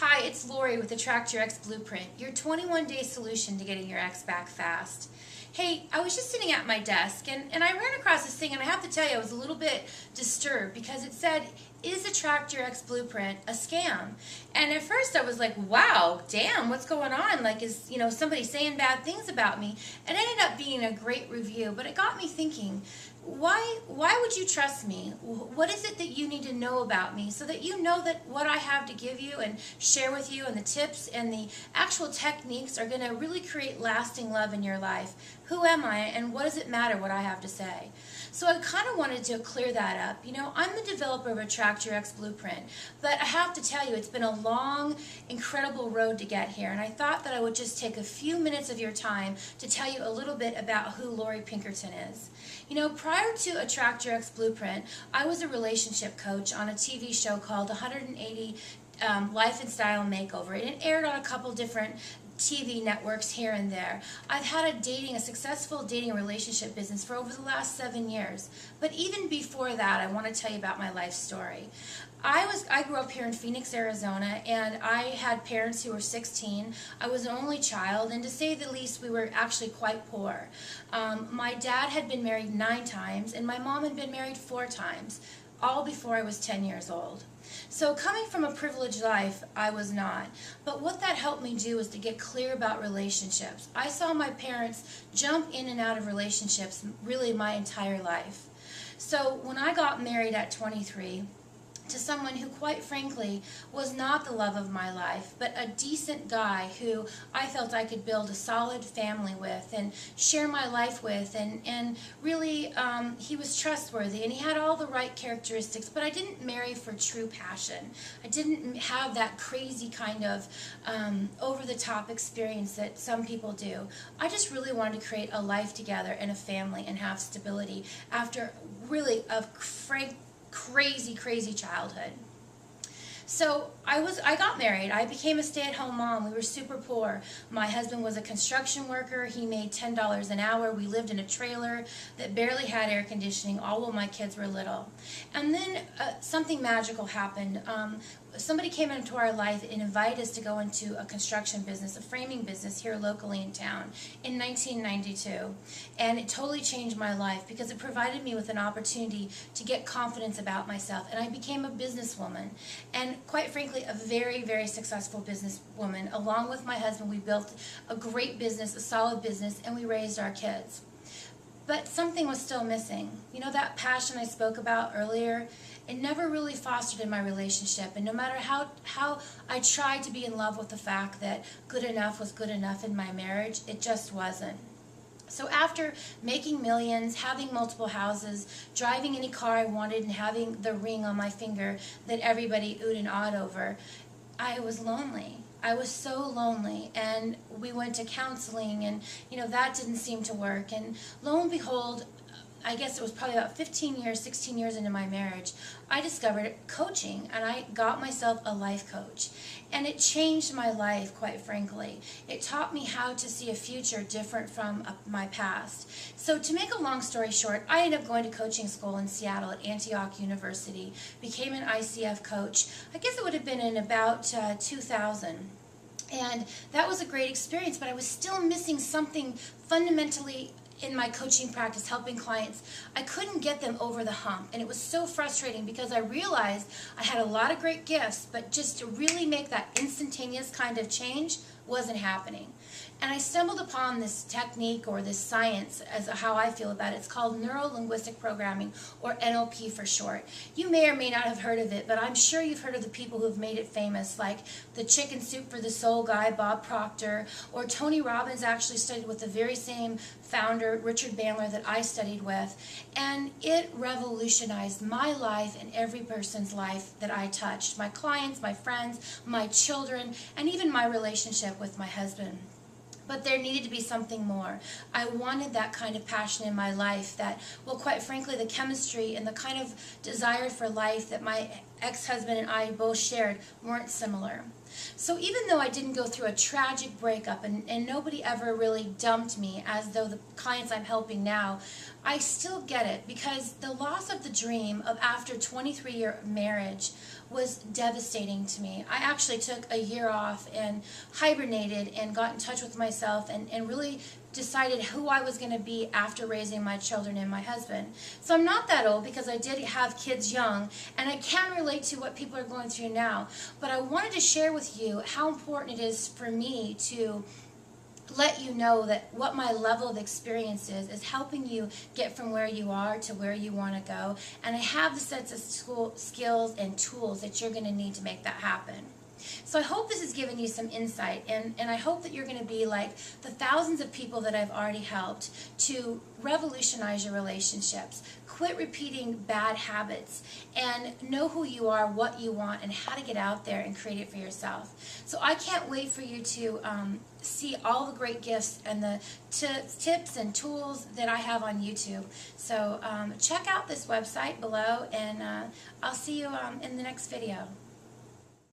Hi, it's Lori with Attract Your Ex Blueprint, your 21-day solution to getting your ex back fast. Hey, I was just sitting at my desk and I ran across this thing, and I have to tell you I was a little bit disturbed because it said, "Is Attract Your Ex Blueprint a scam?" And at first I was like, wow, damn, what's going on? Like, is somebody saying bad things about me? It ended up being a great review, but it got me thinking, why would you trust me? What is it that you need to know about me so that you know that what I have to give you and share with you, and the tips and the actual techniques are going to really create lasting love in your life? Who am I, and what does it matter what I have to say? So I kind of wanted to clear that up. I'm the developer of Attract Your Ex Blueprint, but I have to tell you, it's been a long, incredible road to get here, and I thought that I would just take a few minutes of your time to tell you a little bit about who Lori Pinkerton is. Prior to Attract Your Ex Blueprint, I was a relationship coach on a TV show called 180 Life and Style Makeover, and it aired on a couple different TV networks here and there. I've had a successful dating relationship business for over the last 7 years. But even before that, I want to tell you about my life story. I grew up here in Phoenix, Arizona, and I had parents who were 16. I was an only child, and to say the least, we were actually quite poor. My dad had been married 9 times, and my mom had been married 4 times, all before I was 10 years old. So coming from a privileged life, I was not. But what that helped me do was to get clear about relationships. I saw my parents jump in and out of relationships really my entire life. So when I got married at 23, to someone who, quite frankly, was not the love of my life, but a decent guy who I felt I could build a solid family with and share my life with, and really he was trustworthy and he had all the right characteristics, but I didn't marry for true passion. I didn't have that crazy kind of over-the-top experience that some people do. I just really wanted to create a life together and a family and have stability after really a crazy childhood. So I got married. I became a stay-at-home mom. We were super poor. My husband was a construction worker. He made $10 an hour. We lived in a trailer that barely had air conditioning, all while my kids were little. And then something magical happened. Somebody came into our life and invited us to go into a construction business, a framing business here locally in town in 1992. And it totally changed my life because it provided me with an opportunity to get confidence about myself. And I became a businesswoman. And quite frankly, a very successful businesswoman. Along with my husband, we built a great business, a solid business, and we raised our kids. But something was still missing. That passion I spoke about earlier, it never really fostered in my relationship. And no matter how I tried to be in love with the fact that good enough was good enough in my marriage, it just wasn't. So after making millions, having multiple houses, driving any car I wanted, and having the ring on my finger that everybody oohed and awed over, I was lonely. I was so lonely, and we went to counseling, and that didn't seem to work. And lo and behold, I guess it was probably about 16 years into my marriage, I discovered coaching, and I got myself a life coach. And it changed my life, quite frankly. It taught me how to see a future different from my past. So to make a long story short, I ended up going to coaching school in Seattle at Antioch University, became an ICF coach. I guess it would have been in about 2000. And that was a great experience, but I was still missing something fundamentally in my coaching practice, helping clients. I couldn't get them over the hump, and it was so frustrating because I realized I had a lot of great gifts, but just to really make that instantaneous kind of change wasn't happening. And I stumbled upon this technique, or this science, as how I feel about it. It's called Neuro-Linguistic Programming, or NLP for short. You may or may not have heard of it, but I'm sure you've heard of the people who have made it famous, like the Chicken Soup for the Soul guy, Bob Proctor, or Tony Robbins actually studied with the very same founder, Richard Bandler, that I studied with. And it revolutionized my life and every person's life that I touched. My clients, my friends, my children, and even my relationship with my husband. But there needed to be something more. I wanted that kind of passion in my life that, well, quite frankly, the chemistry and the kind of desire for life that my ex-husband and I both shared weren't similar. So even though I didn't go through a tragic breakup and nobody ever really dumped me, as though the clients I'm helping now, I still get it, because the loss of the dream of after 23-year marriage was devastating to me. I actually took a year off and hibernated and got in touch with myself and really decided who I was going to be after raising my children and my husband. So I'm not that old because I did have kids young, and I can relate to what people are going through now. But I wanted to share with you how important it is for me to let you know that what my level of experience is helping you get from where you are to where you want to go. And I have the sets of skills and tools that you're going to need to make that happen. So I hope this has given you some insight, and I hope that you're going to be like the thousands of people that I've already helped to revolutionize your relationships, quit repeating bad habits, and know who you are, what you want, and how to get out there and create it for yourself. So I can't wait for you to see all the great gifts and the tips and tools that I have on YouTube. So check out this website below, and I'll see you in the next video.